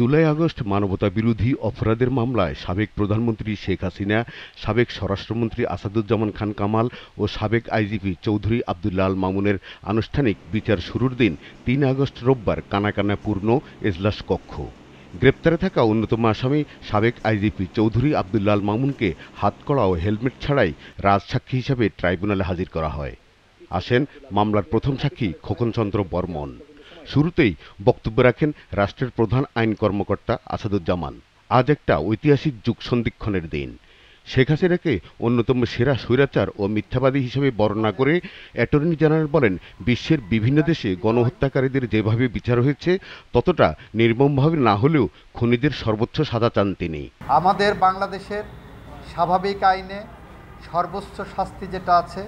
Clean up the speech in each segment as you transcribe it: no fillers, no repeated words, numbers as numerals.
July August মানবতা বিরোধী অপরাধের মামলায় সাবেক প্রধানমন্ত্রী শেখ হাসিনা, সাবেক স্বরাষ্ট্রমন্ত্রী আসাদুজ্জামান খান কামাল ও সাবেক আইজিপি চৌধুরী আব্দুল্লাহ আল মামুনের আনুষ্ঠানিক বিচার শুরুর দিন ৩ আগস্ট রোববার কানাকানা পূর্ণ এজলাস কক্ষ। গ্রেপ্তারে থাকা অন্যতম আসামি সাবেক আইজিপি চৌধুরী আব্দুল্লাহ আল মামুনকে হাতকড়া ও হেলমেট ছাড়াই রাজসাক্ষী হিসেবে ট্রাইব্যুনালে হাজির করা হয়। আসেন মামলার প্রথম সাক্ষী খোকনচন্দ্র বর্মন। শুরুতেই বক্তব্য রাখেন রাষ্ট্রের প্রধান আইন কর্মকর্তা আসাদুজ্জামান। আজ একটা ঐতিহাসিক যুগ সন্ধিক্ষণের দিন। শেখ হাসিনাকে অন্যতম সেরা স্বৈরাচার ও মিথ্যাবাদী হিসেবে বর্ণনা করে অ্যাটর্নি জেনারেল বলেন, বিশ্বের বিভিন্ন দেশে গণহত্যাকারীদের যেভাবে বিচার হয়েছে ততটা নির্মমভাবে না হলেও খুনিদের সর্বোচ্চ সাজা চান তিনি। আমাদের বাংলাদেশের স্বাভাবিক আইনে সর্বোচ্চ শাস্তি যেটা আছে,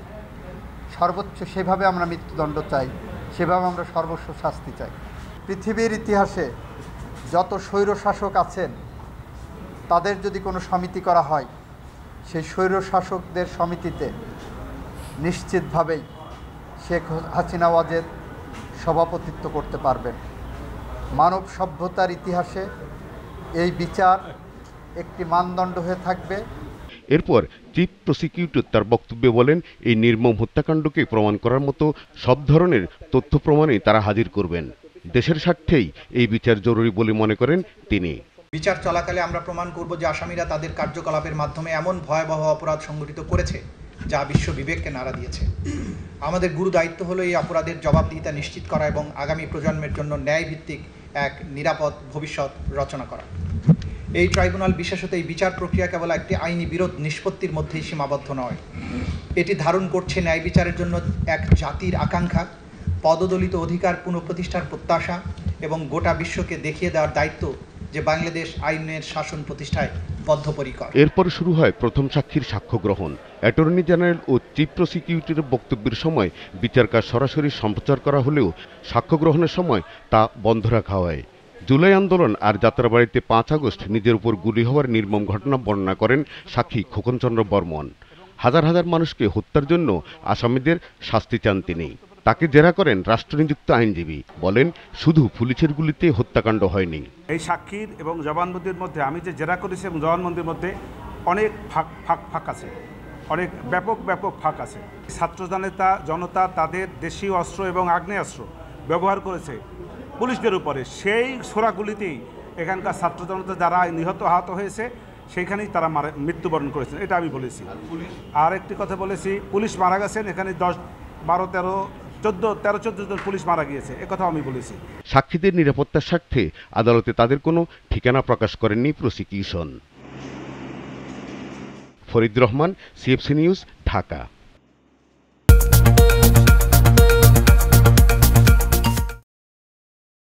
সর্বোচ্চ সেভাবে আমরা মৃত্যুদণ্ড চাই, সেভাবে আমরা সর্বোচ্চ শাস্তি চাই। পৃথিবীর ইতিহাসে যত স্বৈরশাসক আছেন তাদের যদি কোনো সমিতি করা হয়, সেই স্বৈরশাসকদের সমিতিতে নিশ্চিতভাবেই শেখ হাসিনা ওয়াজেদ সভাপতিত্ব করতে পারবেন। মানব সভ্যতার ইতিহাসে এই বিচার একটি মানদণ্ড হয়ে থাকবে। এরপর চিফ প্রসিকিউটর তার বক্তব্যে বলেন, এই নির্মম হত্যাকাণ্ডকে প্রমাণ করার মতো সব ধরনের তথ্য প্রমাণই তারা হাজির করবেন। দেশের স্বার্থেই এই বিচার জরুরি বলে মনে করেন তিনি। বিচার চলাকালে আমরা প্রমাণ করব যে আসামিরা তাদের কার্যকলাপের মাধ্যমে এমন ভয়াবহ অপরাধ সংঘটিত করেছে যা বিশ্ব বিবেককে নাড়া দিয়েছে। আমাদের গুরু দায়িত্ব হলো এই অপরাধের জবাবদিহিতা নিশ্চিত করা এবং আগামী প্রজন্মের জন্য ন্যায়ভিত্তিক এক নিরাপদ ভবিষ্যৎ রচনা করা। এই ট্রাইব্যুনাল বিশেষত এই বিচার প্রক্রিয়া কেবল একটি আইনি বিরোধ নিষ্পত্তির মধ্যেই সীমাবদ্ধ নয়, এটি ধারণ করছে ন্যায় বিচারের জন্য এক জাতির আকাঙ্ক্ষা, পদদলিত অধিকার পুনঃপ্রতিষ্ঠার প্রত্যাশা এবং গোটা বিশ্বকে দেখিয়ে দেওয়ার দায়িত্ব যে বাংলাদেশ আইনের শাসন প্রতিষ্ঠায় বদ্ধপরিকর। এরপর শুরু হয় প্রথম সাক্ষীর সাক্ষ্য গ্রহণ। অ্যাটর্নি জেনারেল ও চিফ প্রসিকিউটরের বক্তব্যের সময় বিচার কাজ সরাসরি সম্প্রচার করা হলেও সাক্ষ্য গ্রহণের সময় তা বন্ধ রাখা হয়। জুলাই আন্দোলন আর যাত্রাবাড়িতে ৫ আগস্ট নিজের উপর গুলি হওয়ার নির্মম ঘটনা বর্ণনা করেন সাক্ষী খোকনচন্দ্র বর্মন। হাজার হাজার মানুষকে হত্যার জন্য আসামিদের শাস্তি চান তিনি। তাকে জেরা করেন রাষ্ট্রনিযুক্ত আইনজীবী। বলেন, শুধু পুলিশের গুলিতে হত্যাকাণ্ড হয়নি। এই সাক্ষীর এবং জবানবন্দির মধ্যে আমি যে জেরা করেছি এবং জবানবন্দির মধ্যে অনেক ফাঁক আছে, অনেক ব্যাপক ফাঁক আছে। ছাত্র জনতা তাদের দেশীয় অস্ত্র এবং আগ্নেয়াস্ত্র ব্যবহার করেছে পুলিশদের উপরে। সেই ছোড়াগুলিতেই এখানকার ছাত্র জনতা যারা নিহত আহত হয়েছে সেইখানেই তারা মৃত্যুবরণ করেছেন, এটা আমি বলেছি। আর একটি কথা বলেছি, পুলিশ মারা গেছেন, এখানে 10, 12, 13, 14 জন পুলিশ মারা গিয়েছে, একথাও আমি বলেছি। সাক্ষীদের নিরাপত্তার স্বার্থে আদালতে তাদের কোনো ঠিকানা প্রকাশ করেননি prosecution. Farid Rahman, CFC news, Dhaka.